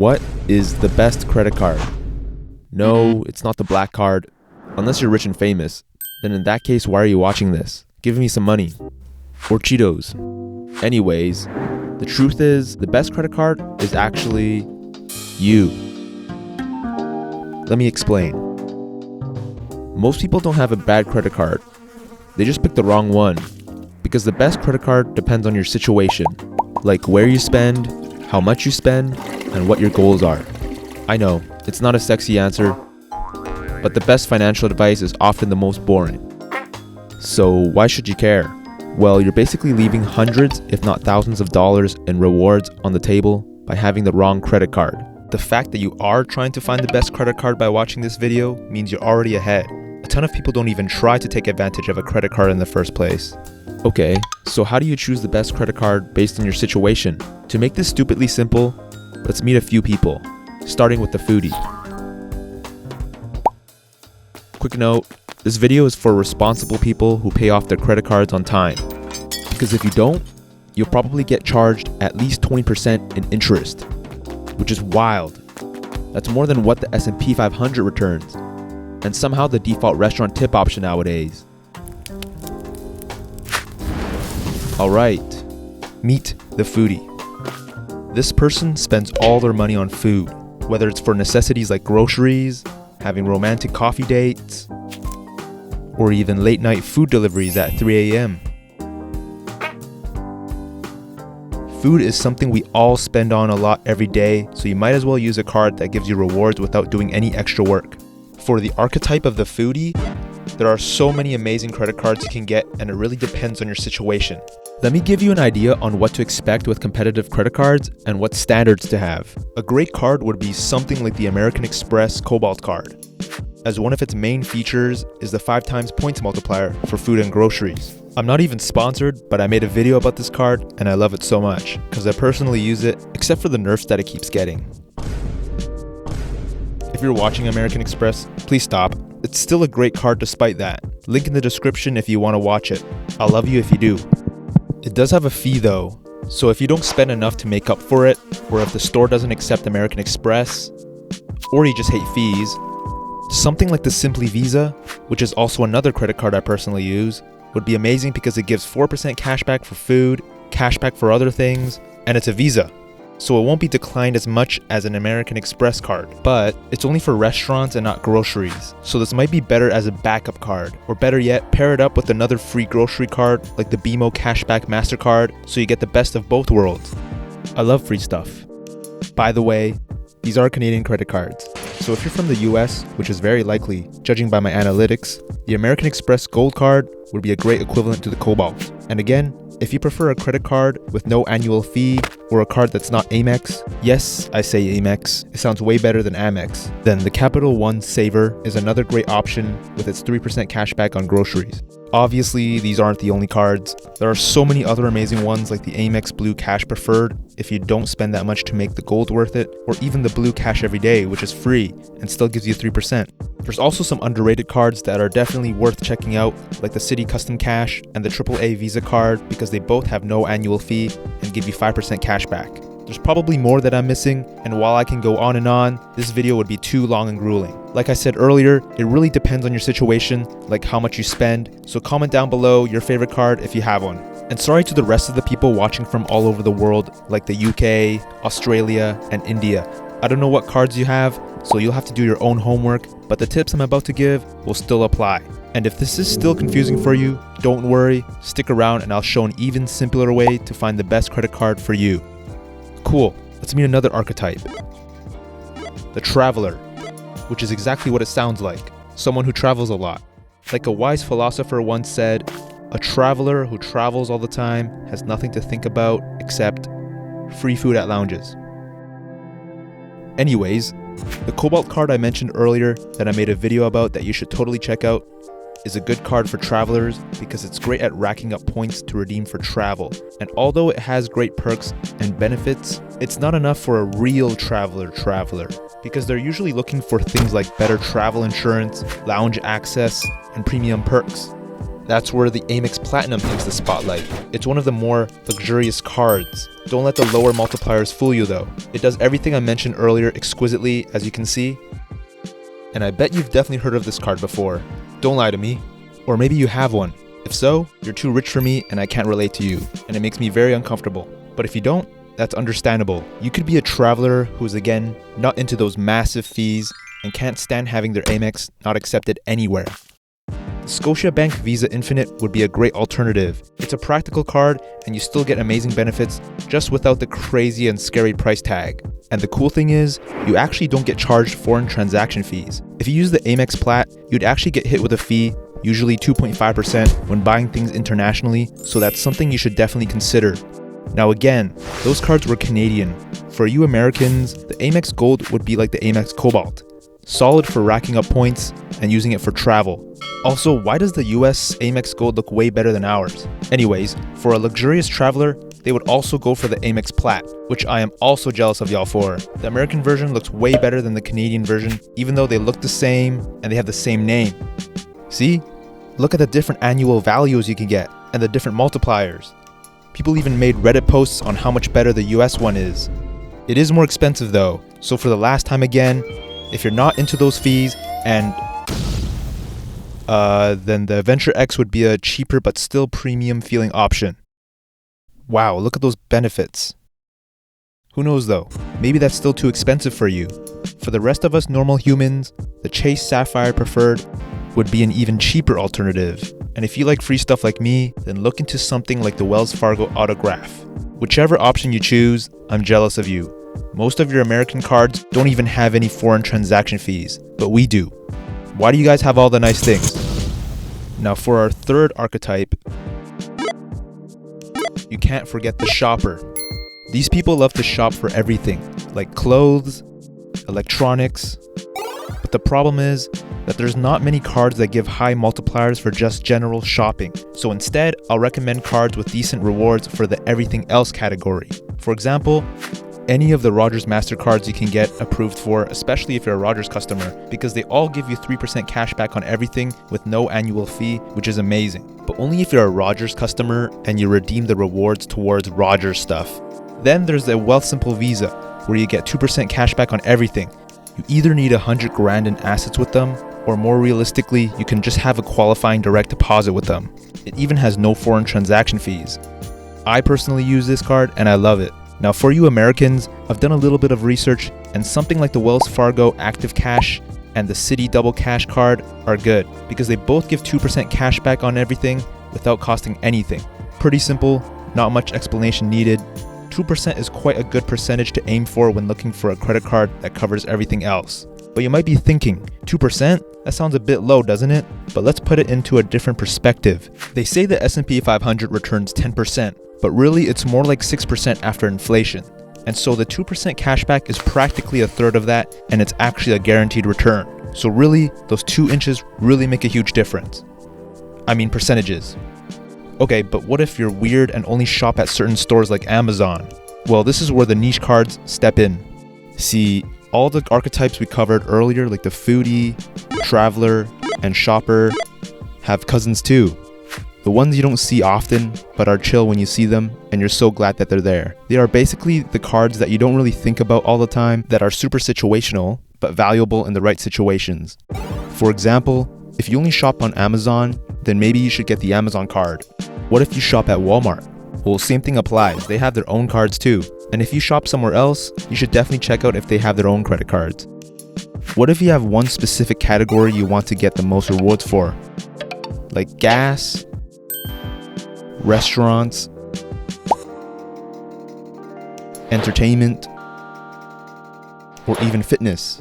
What is the best credit card? No, it's not the black card. Unless you're rich and famous. Then in that case, why are you watching this? Give me some money. Or Cheetos. Anyways, the truth is, the best credit card is actually you. Let me explain. Most people don't have a bad credit card. They just pick the wrong one. Because the best credit card depends on your situation. Like where you spend, how much you spend, and what your goals are. I know, it's not a sexy answer, but the best financial advice is often the most boring. So why should you care? Well, you're basically leaving hundreds, if not thousands of dollars in rewards on the table by having the wrong credit card. The fact that you are trying to find the best credit card by watching this video means you're already ahead. A ton of people don't even try to take advantage of a credit card in the first place. Okay, so how do you choose the best credit card based on your situation? To make this stupidly simple, let's meet a few people, starting with the Foodie. Quick note, this video is for responsible people who pay off their credit cards on time. Because if you don't, you'll probably get charged at least 20% in interest, which is wild. That's more than what the S&P 500 returns, and somehow the default restaurant tip option nowadays. Alright, meet the Foodie. This person spends all their money on food, whether it's for necessities like groceries, having romantic coffee dates, or even late night food deliveries at 3 a.m. Food is something we all spend on a lot every day, so you might as well use a card that gives you rewards without doing any extra work. For the archetype of the Foodie, there are so many amazing credit cards you can get, and it really depends on your situation. Let me give you an idea on what to expect with competitive credit cards and what standards to have. A great card would be something like the American Express Cobalt card, as one of its main features is the 5x points multiplier for food and groceries. I'm not even sponsored, but I made a video about this card and I love it so much because I personally use it, except for the nerfs that it keeps getting. If you're watching American Express, please stop. It's still a great card despite that. Link in the description if you want to watch it. I'll love you if you do. It does have a fee though, so if you don't spend enough to make up for it, or if the store doesn't accept American Express, or you just hate fees, something like the Simply Visa, which is also another credit card I personally use, would be amazing because it gives 4% cashback for food, cashback for other things, and it's a Visa. So it won't be declined as much as an American Express card, but it's only for restaurants and not groceries. So this might be better as a backup card, or better yet, pair it up with another free grocery card like the BMO Cashback MasterCard so you get the best of both worlds. I love free stuff. By the way, these are Canadian credit cards. So if you're from the US, which is very likely, judging by my analytics, the American Express Gold card would be a great equivalent to the Cobalt. And again, if you prefer a credit card with no annual fee or a card that's not Amex, yes, I say Amex, it sounds way better than Amex, then the Capital One Saver is another great option with its 3% cashback on groceries. Obviously, these aren't the only cards. There are so many other amazing ones like the Amex Blue Cash Preferred if you don't spend that much to make the gold worth it, or even the Blue Cash Everyday, which is free and still gives you 3%. There's also some underrated cards that are definitely worth checking out, like the Citi Custom Cash and the AAA Visa card, because they both have no annual fee and give you 5% cash back. There's probably more that I'm missing, and while I can go on, this video would be too long and grueling. Like I said earlier, it really depends on your situation, like how much you spend, so comment down below your favorite card if you have one. And sorry to the rest of the people watching from all over the world, like the UK, Australia, and India. I don't know what cards you have, so you'll have to do your own homework, but the tips I'm about to give will still apply. And if this is still confusing for you, don't worry, stick around and I'll show an even simpler way to find the best credit card for you. Cool, let's meet another archetype. The Traveler, which is exactly what it sounds like, someone who travels a lot. Like a wise philosopher once said, a traveler who travels all the time has nothing to think about except free food at lounges. Anyways, the Cobalt card I mentioned earlier that I made a video about that you should totally check out is a good card for travelers because it's great at racking up points to redeem for travel. And although it has great perks and benefits, it's not enough for a real traveler because they're usually looking for things like better travel insurance, lounge access, and premium perks. That's where the Amex Platinum takes the spotlight. It's one of the more luxurious cards. Don't let the lower multipliers fool you though. It does everything I mentioned earlier exquisitely, as you can see. And I bet you've definitely heard of this card before. Don't lie to me. Or maybe you have one. If so, you're too rich for me and I can't relate to you, and it makes me very uncomfortable. But if you don't, that's understandable. You could be a traveler who's again not into those massive fees and can't stand having their Amex not accepted anywhere. Scotiabank Visa Infinite would be a great alternative. It's a practical card and you still get amazing benefits just without the crazy and scary price tag. And the cool thing is, you actually don't get charged foreign transaction fees. If you use the Amex Plat, you'd actually get hit with a fee, usually 2.5% when buying things internationally, so that's something you should definitely consider. Now again, those cards were Canadian. For you Americans, the Amex Gold would be like the Amex Cobalt. Solid for racking up points and using it for travel. Also, why does the US Amex Gold look way better than ours? Anyways, for a luxurious traveler, they would also go for the Amex Plat, which I am also jealous of y'all for. The American version looks way better than the Canadian version, even though they look the same and they have the same name. See? Look at the different annual values you can get and the different multipliers. People even made Reddit posts on how much better the US one is. It is more expensive though, so for the last time again, if you're not into those fees and then the Venture X would be a cheaper but still premium feeling option. Wow, look at those benefits. Who knows though, maybe that's still too expensive for you. For the rest of us normal humans, the Chase Sapphire Preferred would be an even cheaper alternative. And if you like free stuff like me, then look into something like the Wells Fargo Autograph. Whichever option you choose, I'm jealous of you. Most of your American cards don't even have any foreign transaction fees, but we do. Why do you guys have all the nice things? Now for our third archetype, you can't forget the shopper. These people love to shop for everything, like clothes, electronics. But the problem is that there's not many cards that give high multipliers for just general shopping. So instead, I'll recommend cards with decent rewards for the everything else category. For example, any of the Rogers MasterCards you can get approved for, especially if you're a Rogers customer, because they all give you 3% cash back on everything with no annual fee, which is amazing. But only if you're a Rogers customer and you redeem the rewards towards Rogers stuff. Then there's the Wealthsimple Visa, where you get 2% cash back on everything. You either need 100 grand in assets with them, or more realistically, you can just have a qualifying direct deposit with them. It even has no foreign transaction fees. I personally use this card and I love it. Now for you Americans, I've done a little bit of research and something like the Wells Fargo Active Cash and the Citi Double Cash card are good because they both give 2% cash back on everything without costing anything. Pretty simple, not much explanation needed. 2% is quite a good percentage to aim for when looking for a credit card that covers everything else. But you might be thinking, 2%? That sounds a bit low, doesn't it? But let's put it into a different perspective. They say the S&P 500 returns 10%, but really it's more like 6% after inflation. And so the 2% cashback is practically a third of that, and it's actually a guaranteed return. So really, those 2 inches really make a huge difference. I mean percentages. Okay, but what if you're weird and only shop at certain stores like Amazon? Well, this is where the niche cards step in. See, all the archetypes we covered earlier, like the Foodie, Traveler, and Shopper, have cousins too. The ones you don't see often, but are chill when you see them, and you're so glad that they're there. They are basically the cards that you don't really think about all the time, that are super situational, but valuable in the right situations. For example, if you only shop on Amazon, then maybe you should get the Amazon card. What if you shop at Walmart? Well, same thing applies. They have their own cards too. And if you shop somewhere else, you should definitely check out if they have their own credit cards. What if you have one specific category you want to get the most rewards for? Like gas, restaurants, entertainment, or even fitness.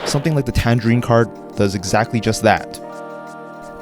Something like the Tangerine card does exactly just that.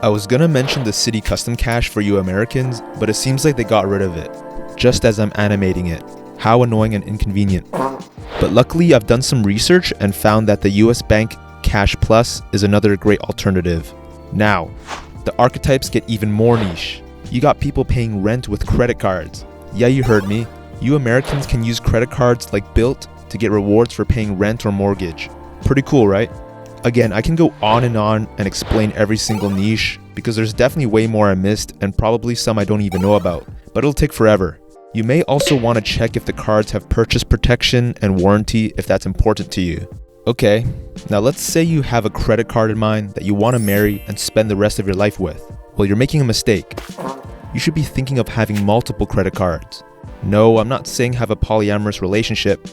I was gonna mention the Citi Custom Cash for you Americans, but it seems like they got rid of it, just as I'm animating it. How annoying and inconvenient. But luckily I've done some research and found that the US Bank Cash Plus is another great alternative. Now, the archetypes get even more niche. You got people paying rent with credit cards. Yeah, you heard me. You Americans can use credit cards like Built to get rewards for paying rent or mortgage. Pretty cool, right? Again, I can go on and explain every single niche because there's definitely way more I missed and probably some I don't even know about, but it'll take forever. You may also want to check if the cards have purchase protection and warranty if that's important to you. Okay, now let's say you have a credit card in mind that you want to marry and spend the rest of your life with. Well, you're making a mistake. You should be thinking of having multiple credit cards. No, I'm not saying have a polyamorous relationship.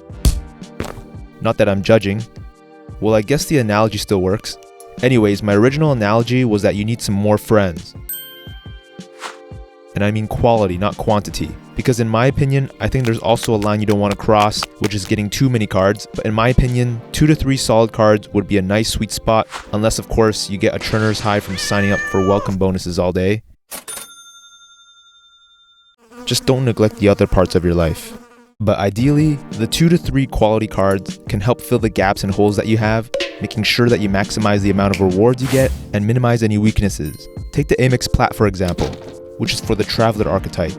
Not that I'm judging. Well, I guess the analogy still works. Anyways, my original analogy was that you need some more friends. And I mean quality, not quantity. Because in my opinion, I think there's also a line you don't want to cross, which is getting too many cards. But in my opinion, 2 to 3 solid cards would be a nice sweet spot, unless of course you get a churner's high from signing up for welcome bonuses all day. Just don't neglect the other parts of your life. But ideally, the 2 to 3 quality cards can help fill the gaps and holes that you have, making sure that you maximize the amount of rewards you get and minimize any weaknesses. Take the Amex Plat for example, which is for the Traveler archetype.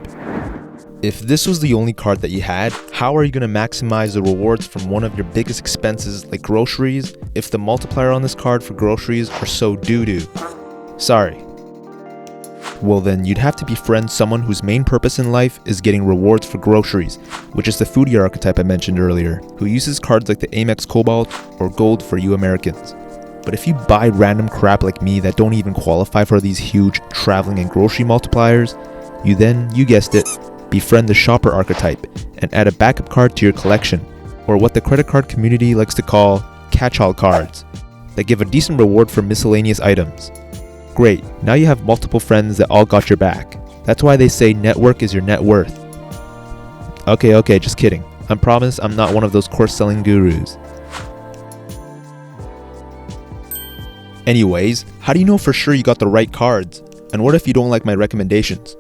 If this was the only card that you had, how are you going to maximize the rewards from one of your biggest expenses like groceries if the multiplier on this card for groceries are so doo-doo? Sorry. Well then, you'd have to befriend someone whose main purpose in life is getting rewards for groceries, which is the Foodie archetype I mentioned earlier, who uses cards like the Amex Cobalt or Gold for you Americans. But if you buy random crap like me that don't even qualify for these huge traveling and grocery multipliers, you guessed it, befriend the Shopper archetype and add a backup card to your collection, or what the credit card community likes to call catch-all cards, that give a decent reward for miscellaneous items. Great, now you have multiple friends that all got your back. That's why they say network is your net worth. Okay, just kidding. I promise I'm not one of those course selling gurus. Anyways, how do you know for sure you got the right cards? And what if you don't like my recommendations?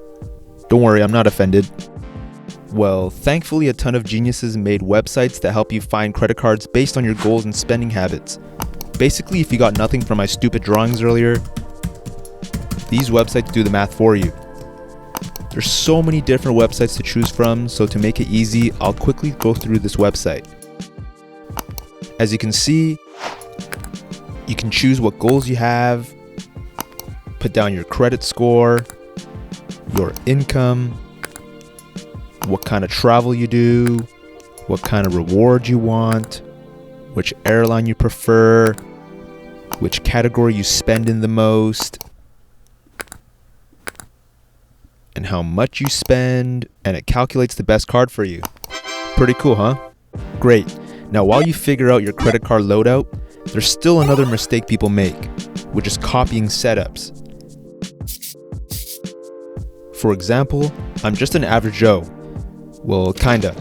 Don't worry, I'm not offended. Well, thankfully a ton of geniuses made websites that help you find credit cards based on your goals and spending habits. Basically, if you got nothing from my stupid drawings earlier, these websites do the math for you. There's so many different websites to choose from, so to make it easy, I'll quickly go through this website. As you can see, you can choose what goals you have, put down your credit score, your income, what kind of travel you do, what kind of reward you want, which airline you prefer, which category you spend in the most, and how much you spend, and it calculates the best card for you. Pretty cool, huh? Great. Now while you figure out your credit card loadout, there's still another mistake people make, which is copying setups. For example, I'm just an average Joe, well kinda,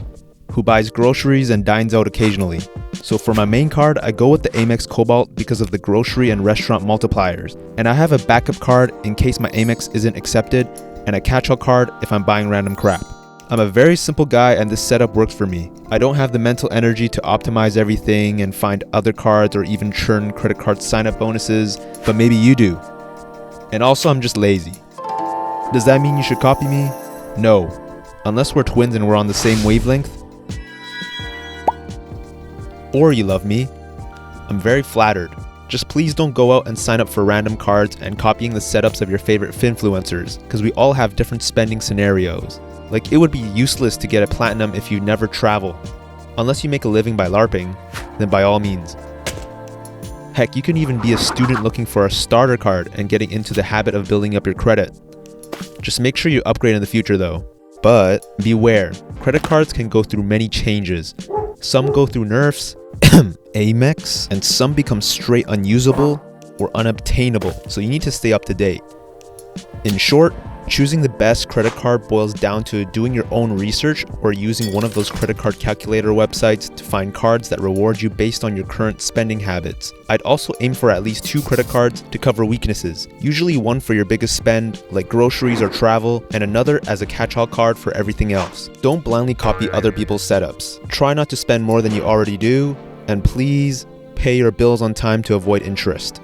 who buys groceries and dines out occasionally. So for my main card, I go with the Amex Cobalt because of the grocery and restaurant multipliers, and I have a backup card in case my Amex isn't accepted, and a catch-all card if I'm buying random crap. I'm a very simple guy and this setup works for me. I don't have the mental energy to optimize everything and find other cards or even churn credit card sign-up bonuses, but maybe you do. And also I'm just lazy. Does that mean you should copy me? No, unless we're twins and we're on the same wavelength. Or you love me. I'm very flattered. Just please don't go out and sign up for random cards and copying the setups of your favorite finfluencers, because we all have different spending scenarios. Like, it would be useless to get a platinum if you never travel. Unless you make a living by LARPing, then by all means. Heck, you can even be a student looking for a starter card and getting into the habit of building up your credit. Just make sure you upgrade in the future though. But beware, credit cards can go through many changes. Some go through nerfs, Amex, and some become straight unusable or unobtainable, so you need to stay up to date. In short, choosing the best credit card boils down to doing your own research or using one of those credit card calculator websites to find cards that reward you based on your current spending habits. I'd also aim for at least 2 credit cards to cover weaknesses, usually one for your biggest spend, like groceries or travel, and another as a catch-all card for everything else. Don't blindly copy other people's setups. Try not to spend more than you already do, and please pay your bills on time to avoid interest.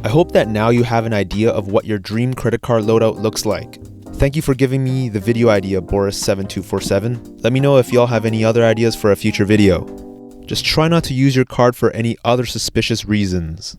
I hope that now you have an idea of what your dream credit card loadout looks like. Thank you for giving me the video idea, Boris7247. Let me know if y'all have any other ideas for a future video. Just try not to use your card for any other suspicious reasons.